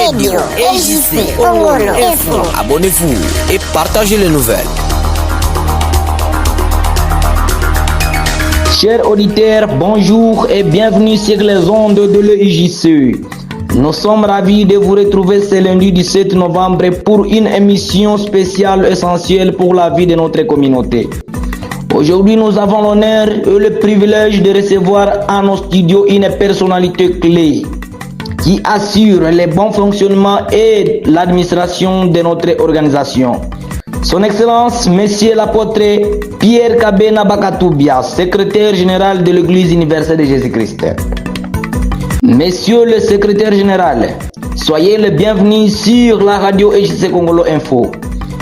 Radio EJC Congolo Info. Abonnez-vous et partagez les nouvelles. Chers auditeurs, bonjour et bienvenue sur les ondes de l'EJC. Nous sommes ravis de vous retrouver ce lundi 17 novembre pour une émission spéciale essentielle pour la vie de notre communauté. Aujourd'hui, nous avons l'honneur et le privilège de recevoir à nos studios une personnalité clé qui assure le bon fonctionnement et l'administration de notre organisation. Son Excellence, Monsieur l'apôtre Pierre Kabena Bakatoubia, secrétaire général de l'Église universelle de Jésus-Christ. Monsieur le secrétaire général, soyez le bienvenu sur la radio EJC Congolo Info.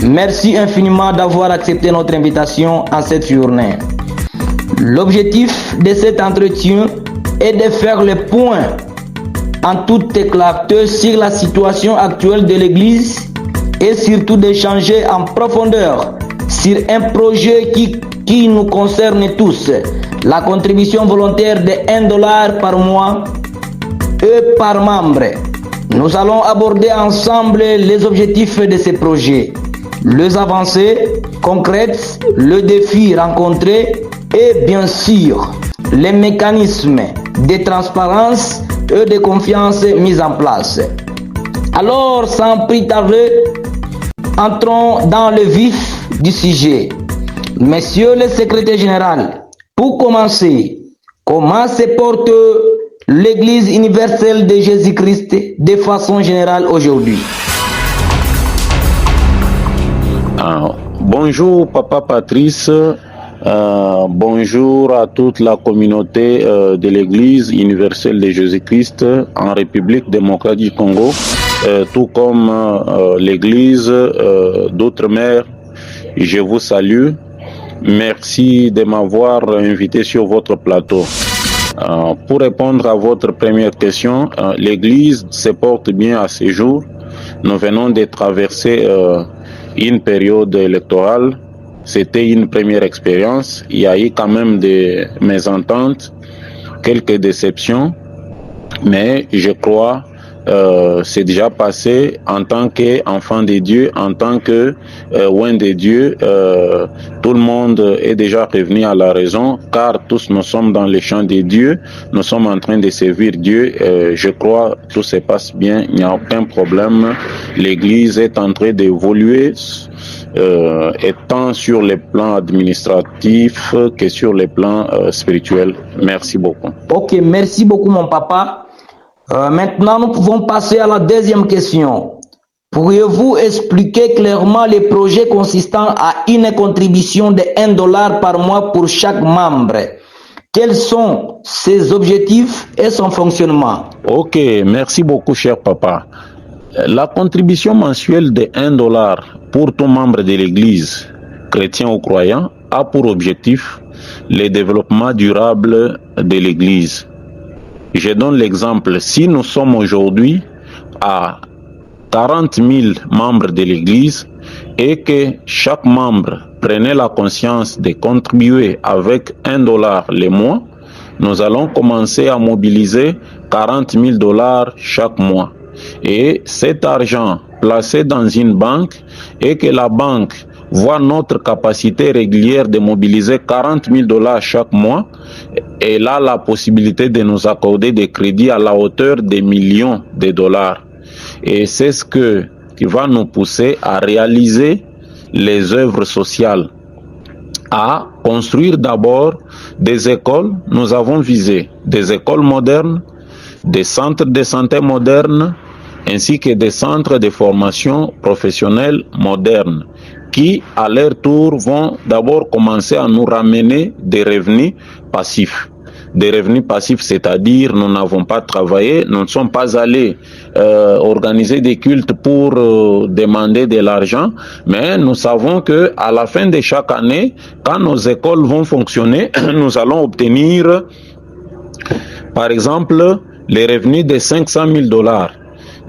Merci infiniment d'avoir accepté notre invitation en cette journée. L'objectif de cet entretien est de faire le point en toute clarté sur la situation actuelle de l'Église et surtout d'échanger en profondeur sur un projet qui nous concerne tous, la contribution volontaire de $1 par mois et par membre. Nous allons aborder ensemble les objectifs de ce projet, les avancées concrètes, le défi rencontré et bien sûr les mécanismes de transparence et de confiance mis en place. Alors, sans plus tarder, entrons dans le vif du sujet. Monsieur le secrétaire général, pour commencer, comment se porte l'Église universelle de Jésus-Christ de façon générale aujourd'hui? Bonjour Papa Patrice, bonjour à toute la communauté de l'Église universelle de Jésus-Christ en République démocratique du Congo, tout comme l'Église d'Outre-mer. Je vous salue. Merci de m'avoir invité sur votre plateau. Pour répondre à votre première question, l'Église se porte bien à ce jour. Nous venons de traverser une période électorale. C'était une première expérience. Il y a eu quand même des mésententes, quelques déceptions, mais je crois c'est déjà passé. En tant qu'enfant de Dieu, en tant que oint de Dieu, tout le monde est déjà revenu à la raison, car tous nous sommes dans les champs de Dieu, nous sommes en train de servir Dieu. Je crois que tout se passe bien, il n'y a aucun problème. L'Église est en train d'évoluer, tant sur les plans administratifs que sur les plans spirituels. Merci beaucoup. Ok, merci beaucoup mon papa. Maintenant, nous pouvons passer à la deuxième question. Pourriez-vous expliquer clairement les projets consistant à une contribution de $1 par mois pour chaque membre? Quels sont ses objectifs et son fonctionnement? Ok, merci beaucoup cher papa. La contribution mensuelle de $1 pour tout membre de l'Église, chrétien ou croyant, a pour objectif le développement durable de l'Église. Je donne l'exemple, si nous sommes aujourd'hui à 40 000 membres de l'Église et que chaque membre prenait la conscience de contribuer avec $1 le mois, nous allons commencer à mobiliser $40 000 chaque mois. Et cet argent placé dans une banque et que la banque voit notre capacité régulière de mobiliser $40 000 chaque mois, elle a la possibilité de nous accorder des crédits à la hauteur des millions de dollars. Et c'est ce qui va nous pousser à réaliser les œuvres sociales, à construire d'abord des écoles. Nous avons visé des écoles modernes, des centres de santé modernes, ainsi que des centres de formation professionnelle modernes, qui, à leur tour, vont d'abord commencer à nous ramener des revenus passifs. Des revenus passifs, c'est-à-dire nous n'avons pas travaillé, nous ne sommes pas allés organiser des cultes pour demander de l'argent, mais nous savons que à la fin de chaque année, quand nos écoles vont fonctionner, nous allons obtenir, par exemple, les revenus de $500 000.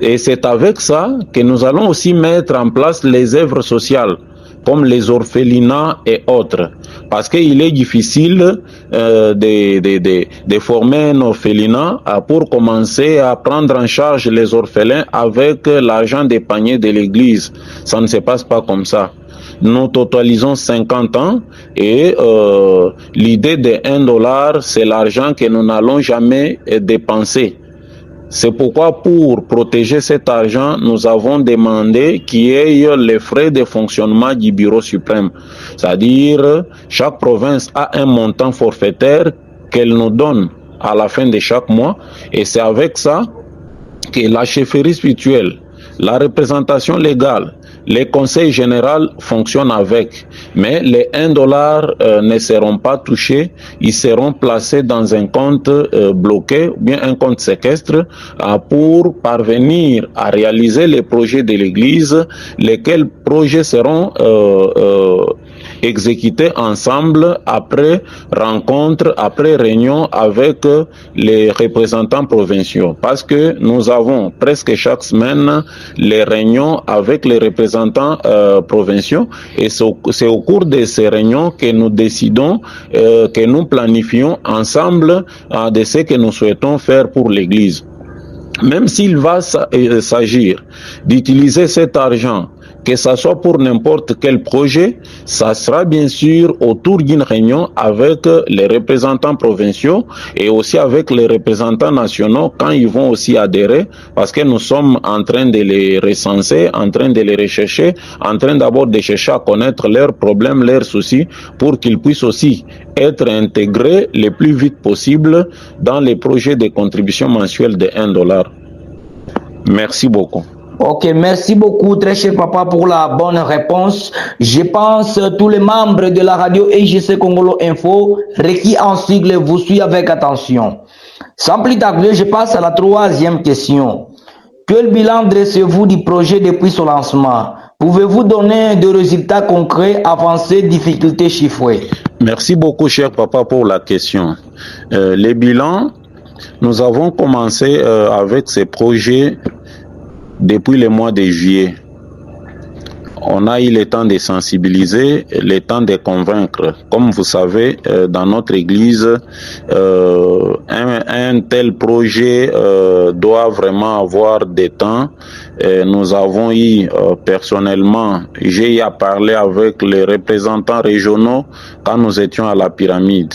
Et c'est avec ça que nous allons aussi mettre en place les œuvres sociales. comme les orphelinats et autres. Parce qu'il est difficile de former un orphelinat pour commencer à prendre en charge les orphelins avec l'argent des paniers de l'église. Ça ne se passe pas comme ça. Nous totalisons 50 ans et l'idée de $1, c'est l'argent que nous n'allons jamais dépenser. C'est pourquoi pour protéger cet argent, nous avons demandé qu'il y ait les frais de fonctionnement du Bureau suprême. C'est-à-dire, chaque province a un montant forfaitaire qu'elle nous donne à la fin de chaque mois. Et c'est avec ça que la chefferie spirituelle, la représentation légale, les conseils généraux fonctionnent avec, mais les $1 ne seront pas touchés, ils seront placés dans un compte bloqué ou bien un compte séquestre pour parvenir à réaliser les projets de l'Église, lesquels projets seront exécutés ensemble après rencontre, après réunion avec les représentants provinciaux. Parce que nous avons presque chaque semaine les réunions avec les représentants provinciaux et c'est au cours de ces réunions que nous décidons, que nous planifions ensemble de ce que nous souhaitons faire pour l'Église. Même s'il va s'agir d'utiliser cet argent, que ça soit pour n'importe quel projet, ça sera bien sûr autour d'une réunion avec les représentants provinciaux et aussi avec les représentants nationaux quand ils vont aussi adhérer, parce que nous sommes en train de les recenser, en train de les rechercher, en train d'abord de chercher à connaître leurs problèmes, leurs soucis, pour qu'ils puissent aussi être intégrés le plus vite possible dans les projets de contribution mensuelle de $1. Merci beaucoup. Ok, merci beaucoup, très cher papa, pour la bonne réponse. Je pense que tous les membres de la radio EJC Congolo Info, requis en sigle, vous suivent avec attention. Sans plus tarder, je passe à la troisième question. Quel bilan dressez-vous du projet depuis son lancement? Pouvez-vous donner des résultats concrets, avancées, difficultés chiffrées? Merci beaucoup, cher papa, pour la question. Les bilans, nous avons commencé avec ces projets depuis le mois de juillet. On a eu le temps de sensibiliser, le temps de convaincre. Comme vous savez, dans notre église, un tel projet doit vraiment avoir des temps. Nous avons eu personnellement, j'ai eu à parler avec les représentants régionaux quand nous étions à la pyramide.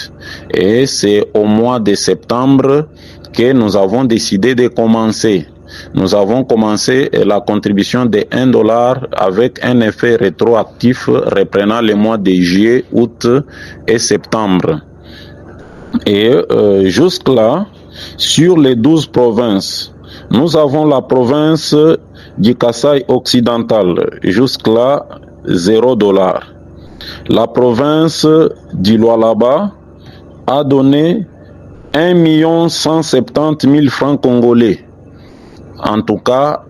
Et c'est au mois de septembre que nous avons décidé de commencer. Nous avons commencé la contribution de $1 avec un effet rétroactif reprenant les mois de juillet, août et septembre. Et jusque-là, sur les 12 provinces, nous avons la province du Kasaï occidental, jusque-là $0. La province du Lualaba a donné 1 170 000 francs congolais. En tout cas,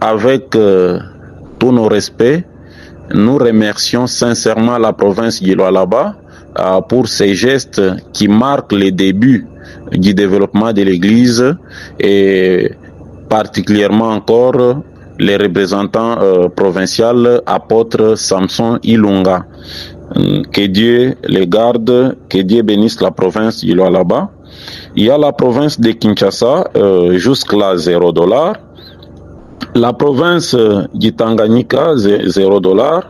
avec tous nos respects, nous remercions sincèrement la province du Lualaba pour ces gestes qui marquent les débuts du développement de l'Église et particulièrement encore les représentants provinciaux, apôtre Samson Ilunga. Que Dieu les garde, que Dieu bénisse la province du Lualaba. Il y a la province de Kinshasa, jusque-là $0. La province du Tanganyika, $0.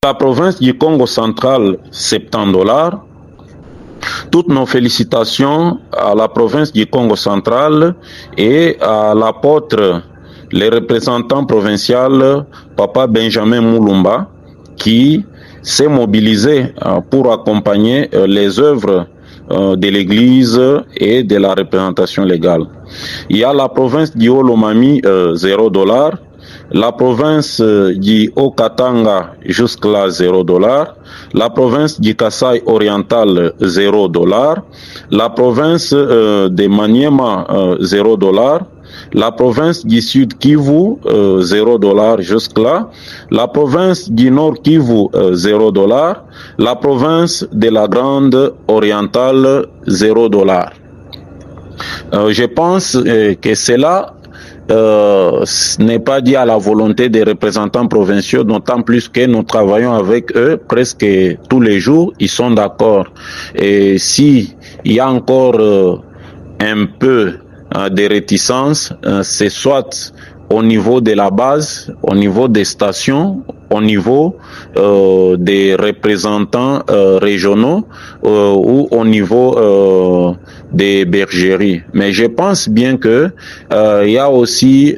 La province du Congo central, $70. Toutes nos félicitations à la province du Congo central et à l'apôtre, les représentants provinciaux, Papa Benjamin Moulumba, qui s'est mobilisé pour accompagner les œuvres de l'Église et de la représentation légale. Il y a la province du Haut-Lomami, $0. La province du Haut-Katanga, jusque-là $0. La province du Kasaï oriental, $0. La province de Maniema, $0. La province du Sud Kivu, $0 jusque-là. La province du Nord Kivu, $0. La province de la Grande Orientale, $0. Je pense que cela ce n'est pas dit à la volonté des représentants provinciaux, d'autant plus que nous travaillons avec eux presque tous les jours, ils sont d'accord. Et si il y a encore un peu de réticence, c'est soit au niveau de la base, au niveau des stations, au niveau des représentants régionaux ou au niveau des bergeries. Mais je pense bien que il y a aussi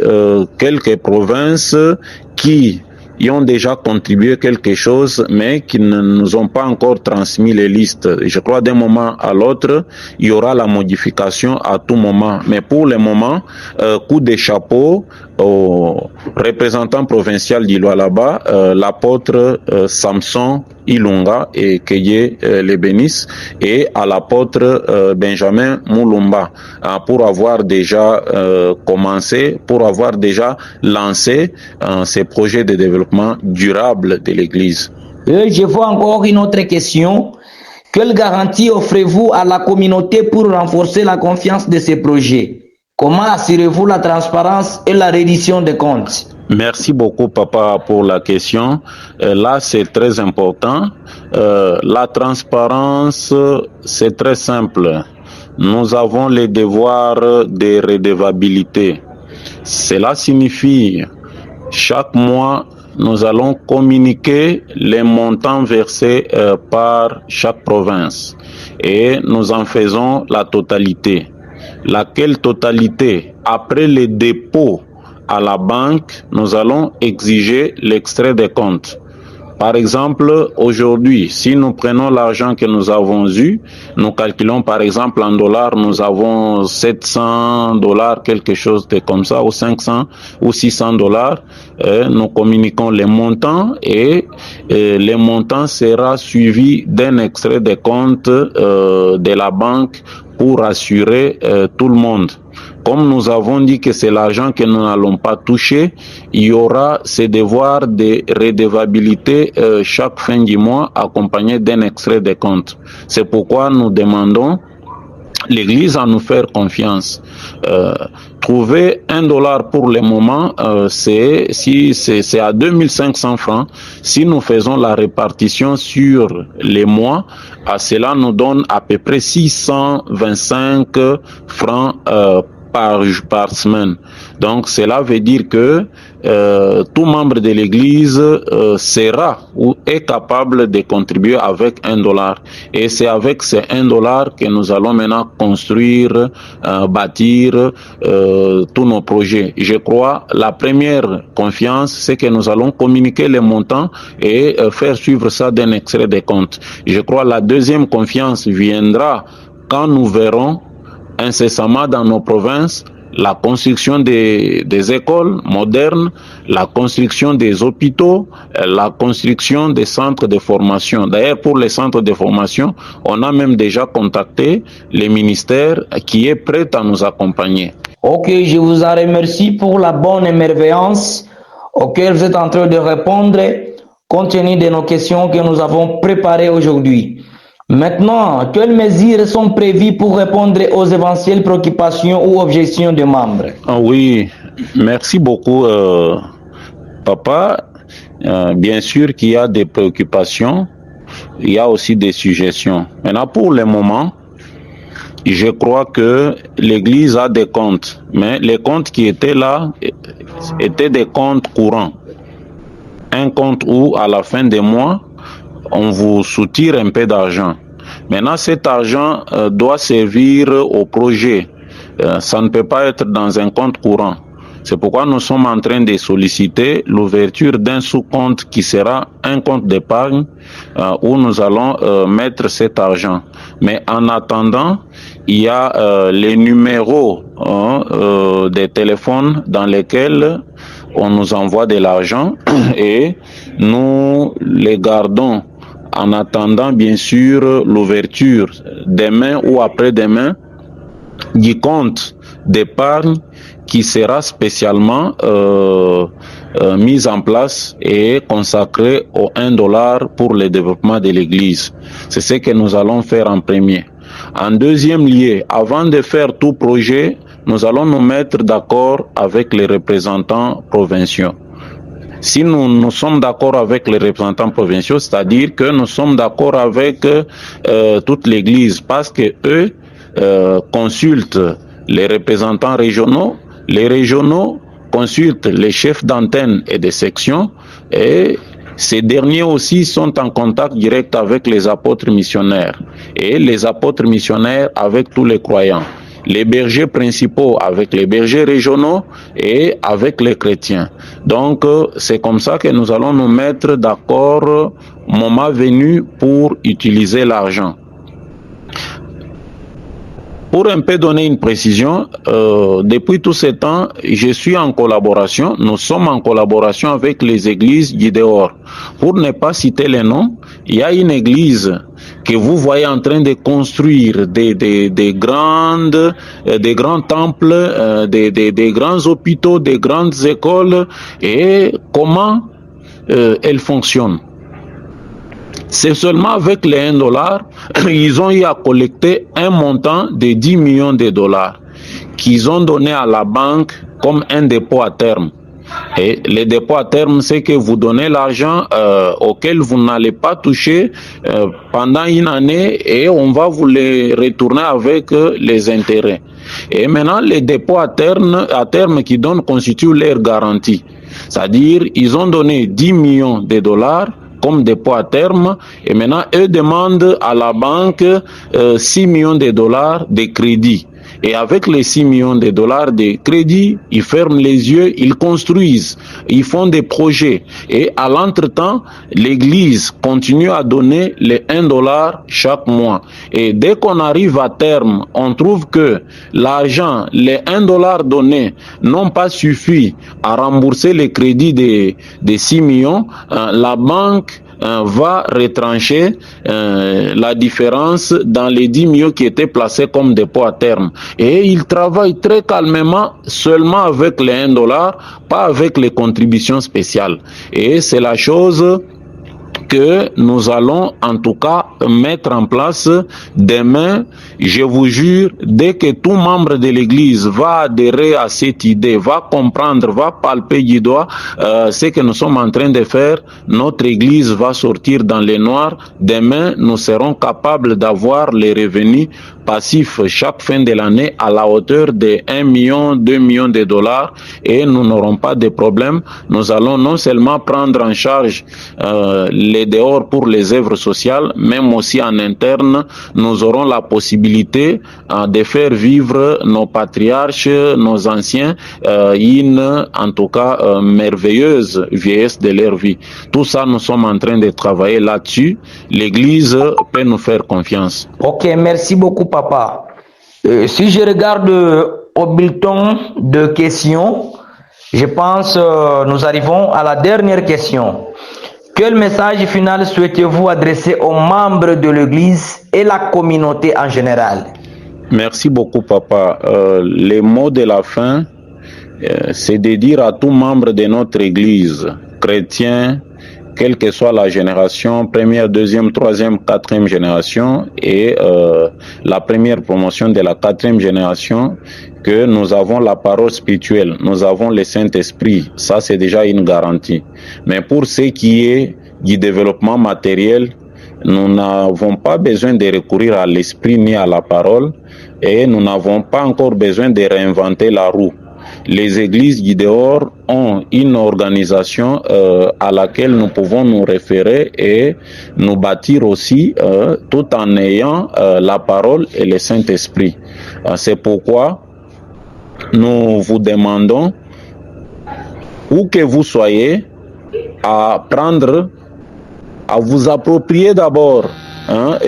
quelques provinces qui y ont déjà contribué quelque chose, mais qui ne nous ont pas encore transmis les listes. Je crois d'un moment à l'autre, il y aura la modification à tout moment. Mais pour le moment, coup de chapeau au représentant provincial d'Iloalaba, l'apôtre Samson Ilunga et que Dieu les bénisse, et à l'apôtre Benjamin Moulumba, pour avoir déjà commencé, pour avoir déjà lancé ces projets de développement durable de l'Église. Je vois encore une autre question. Quelle garantie offrez-vous à la communauté pour renforcer la confiance de ces projets? Comment assurez-vous la transparence et la reddition des comptes? Merci beaucoup, papa, pour la question. Là, c'est très important. La transparence, c'est très simple. Nous avons les devoirs de redevabilité. Cela signifie chaque mois, nous allons communiquer les montants versés par chaque province et nous en faisons la totalité. Laquelle totalité, après le dépôt à la banque, nous allons exiger l'extrait des comptes. Par exemple, aujourd'hui, si nous prenons l'argent que nous avons eu, nous calculons par exemple en dollars, nous avons $700, quelque chose de comme ça, ou 500 ou 600 dollars. Nous communiquons les montants et les montants sera suivi d'un extrait des comptes de la banque pour assurer tout le monde. Comme nous avons dit que c'est l'argent que nous n'allons pas toucher, il y aura ces devoirs de redevabilité chaque fin du mois accompagné d'un extrait des comptes. C'est pourquoi nous demandons l'Église à nous faire confiance. Trouver $1 pour le moment, c'est à 2500 francs. Si nous faisons la répartition sur les mois, cela nous donne à peu près 625 francs par semaine. Donc cela veut dire que tout membre de l'Église sera ou est capable de contribuer avec $1. Et c'est avec ces $1 que nous allons maintenant construire, bâtir tous nos projets. Je crois la première confiance, c'est que nous allons communiquer les montants et faire suivre ça d'un extrait des comptes. Je crois la deuxième confiance viendra quand nous verrons incessamment dans nos provinces la construction des écoles modernes, la construction des hôpitaux, la construction des centres de formation. D'ailleurs, pour les centres de formation, on a même déjà contacté les ministères qui est prêt à nous accompagner. Ok, je vous en remercie pour la bonne émerveillance auquel vous êtes en train de répondre compte tenu de nos questions que nous avons préparées aujourd'hui. Maintenant, quelles mesures sont prévues pour répondre aux éventuelles préoccupations ou objections des membres? Oui, merci beaucoup, papa. Bien sûr qu'il y a des préoccupations, il y a aussi des suggestions. Maintenant, pour le moment, je crois que l'Église a des comptes, mais les comptes qui étaient là étaient des comptes courants. Un compte où, à la fin des mois, on vous soutire un peu d'argent. Maintenant, cet argent doit servir au projet. Ça ne peut pas être dans un compte courant. C'est pourquoi nous sommes en train de solliciter l'ouverture d'un sous-compte qui sera un compte d'épargne où nous allons mettre cet argent. Mais en attendant, il y a les numéros des téléphones dans lesquels on nous envoie de l'argent et nous les gardons en attendant bien sûr l'ouverture demain ou après-demain du compte d'épargne qui sera spécialement mis en place et consacré au $1 pour le développement de l'Église. C'est ce que nous allons faire en premier. En deuxième lieu, avant de faire tout projet, nous allons nous mettre d'accord avec les représentants provinciaux. Si nous sommes d'accord avec les représentants provinciaux, c'est-à-dire que nous sommes d'accord avec toute l'Église, parce que eux consultent les représentants régionaux, les régionaux consultent les chefs d'antenne et de section, et ces derniers aussi sont en contact direct avec les apôtres missionnaires, et les apôtres missionnaires avec tous les croyants. Les bergers principaux avec les bergers régionaux et avec les chrétiens. Donc, c'est comme ça que nous allons nous mettre d'accord, moment venu, pour utiliser l'argent. Pour un peu donner une précision, depuis tout ce temps, je suis en collaboration, nous sommes en collaboration avec les églises Gideor. Pour ne pas citer les noms, il y a une église que vous voyez en train de construire des grands temples, des grands hôpitaux, des grandes écoles, et comment elles fonctionnent. C'est seulement avec les 1 dollar, ils ont eu à collecter un montant de 10 millions de dollars qu'ils ont donné à la banque comme un dépôt à terme. Et le dépôt à terme, c'est que vous donnez l'argent auquel vous n'allez pas toucher pendant une année, et on va vous le retourner avec les intérêts. Et maintenant, les dépôts à terme qui donnent constituent leur garantie. C'est-à-dire, ils ont donné 10 millions de dollars comme dépôt à terme, et maintenant eux demandent à la banque 6 millions de dollars de crédit. Et avec les 6 millions de dollars de crédit, ils ferment les yeux, ils construisent, ils font des projets. Et à l'entretemps, l'Église continue à donner les 1 dollar chaque mois. Et dès qu'on arrive à terme, on trouve que l'argent, les 1 dollar donnés, n'ont pas suffi à rembourser les crédits des 6 millions. La banque va retrancher la différence dans les 10 millions qui étaient placés comme dépôt à terme. Et il travaille très calmement seulement avec les 1 dollar, pas avec les contributions spéciales. Et c'est la chose que nous allons en tout cas mettre en place demain. Je vous jure, dès que tout membre de l'Église va adhérer à cette idée, va comprendre, va palper du doigt ce que nous sommes en train de faire, notre Église va sortir dans les noirs. Demain, nous serons capables d'avoir les revenus passifs chaque fin de l'année à la hauteur de 1 million, 2 millions de dollars, et nous n'aurons pas de problème. Nous allons non seulement prendre en charge les dehors pour les œuvres sociales, même aussi en interne, nous aurons la possibilité de faire vivre nos patriarches, nos anciens, en tout cas, merveilleuse vieillesse de leur vie. Tout ça, nous sommes en train de travailler là-dessus. L'Église peut nous faire confiance. Ok, merci beaucoup, papa. Si je regarde au bulletin de questions, je pense nous arrivons à la dernière question. Quel message final souhaitez-vous adresser aux membres de l'Église et la communauté en général? Merci beaucoup, papa. Les mots de la fin, c'est de dire à tout membre de notre Église, chrétien, quelle que soit la génération, première, deuxième, troisième, quatrième génération, et la première promotion de la quatrième génération, que nous avons la parole spirituelle, nous avons le Saint-Esprit. Ça, c'est déjà une garantie. Mais pour ce qui est du développement matériel, nous n'avons pas besoin de recourir à l'esprit ni à la parole, et nous n'avons pas encore besoin de réinventer la roue. Les églises Gideor ont une organisation à laquelle nous pouvons nous référer et nous bâtir aussi tout en ayant la parole et le Saint-Esprit. C'est pourquoi nous vous demandons, où que vous soyez, à vous approprier d'abord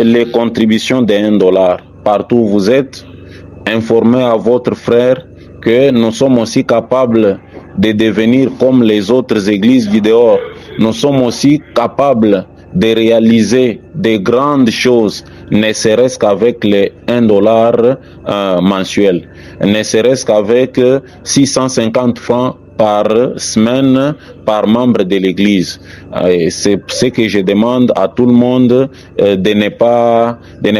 les contributions de 1 dollar. Partout où vous êtes, informez à votre frère que nous sommes aussi capables de devenir comme les autres églises Gideor. Nous sommes aussi capables de réaliser de grandes choses, ne serait-ce qu'avec les 1 dollar mensuel, ne serait-ce qu'avec 650 francs par semaine par membre de l'Église. C'est ce que je demande à tout le monde de ne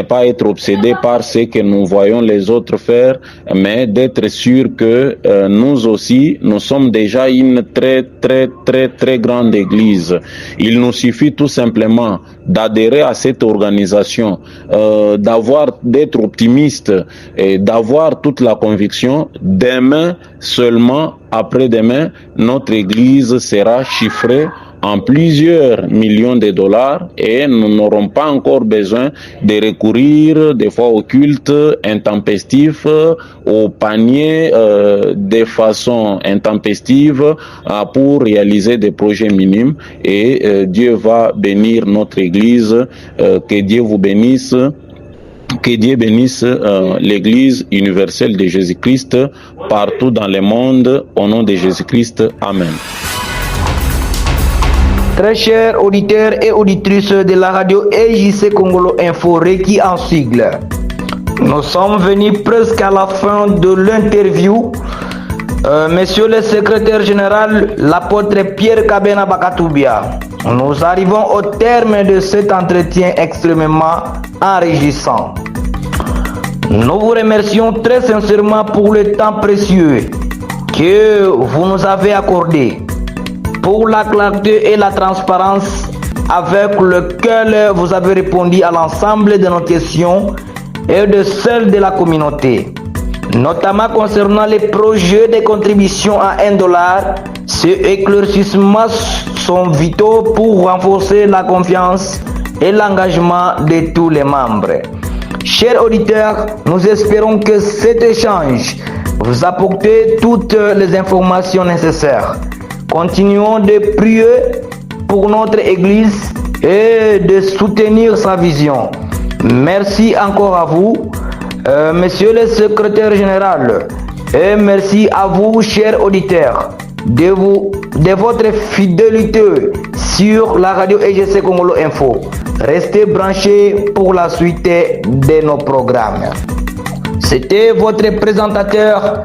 pas être obsédé par ce que nous voyons les autres faire, mais d'être sûr que nous aussi, nous sommes déjà une très grande Église. Il nous suffit tout simplement d'adhérer à cette organisation, d'être optimiste et d'avoir toute la conviction. Demain seulement, après-demain, notre Église sera chiffrée en plusieurs millions de dollars et nous n'aurons pas encore besoin de recourir des fois au culte intempestif, au panier de façon intempestive pour réaliser des projets minimes. Et Dieu va bénir notre Église. Que Dieu vous bénisse. Que Dieu bénisse l'Église universelle de Jésus-Christ partout dans le monde. Au nom de Jésus-Christ. Amen. Très chers auditeurs et auditrices de la radio EJC Congolo Info, Reiki en sigle. Nous sommes venus presque à la fin de l'interview. Monsieur le secrétaire général, l'apôtre Pierre Kabena Bakatoubia, nous arrivons au terme de cet entretien extrêmement enrichissant. Nous vous remercions très sincèrement pour le temps précieux que vous nous avez accordé, pour la clarté et la transparence avec lequel vous avez répondu à l'ensemble de nos questions et de celles de la communauté, notamment concernant les projets de contribution à $1. Ces éclaircissements sont vitaux pour renforcer la confiance et l'engagement de tous les membres. Chers auditeurs, nous espérons que cet échange vous apporte toutes les informations nécessaires. Continuons de prier pour notre Église et de soutenir sa vision. Merci encore à vous, Monsieur le secrétaire général, et merci à vous, chers auditeurs, de votre fidélité sur la radio EJC Congolo Info. Restez branchés pour la suite de nos programmes. C'était votre présentateur,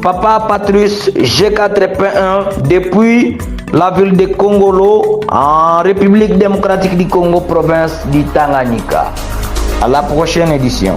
Papa Patrice G4.1 depuis la ville de Kongolo en République démocratique du Congo, province du Tanganyika. À la prochaine édition.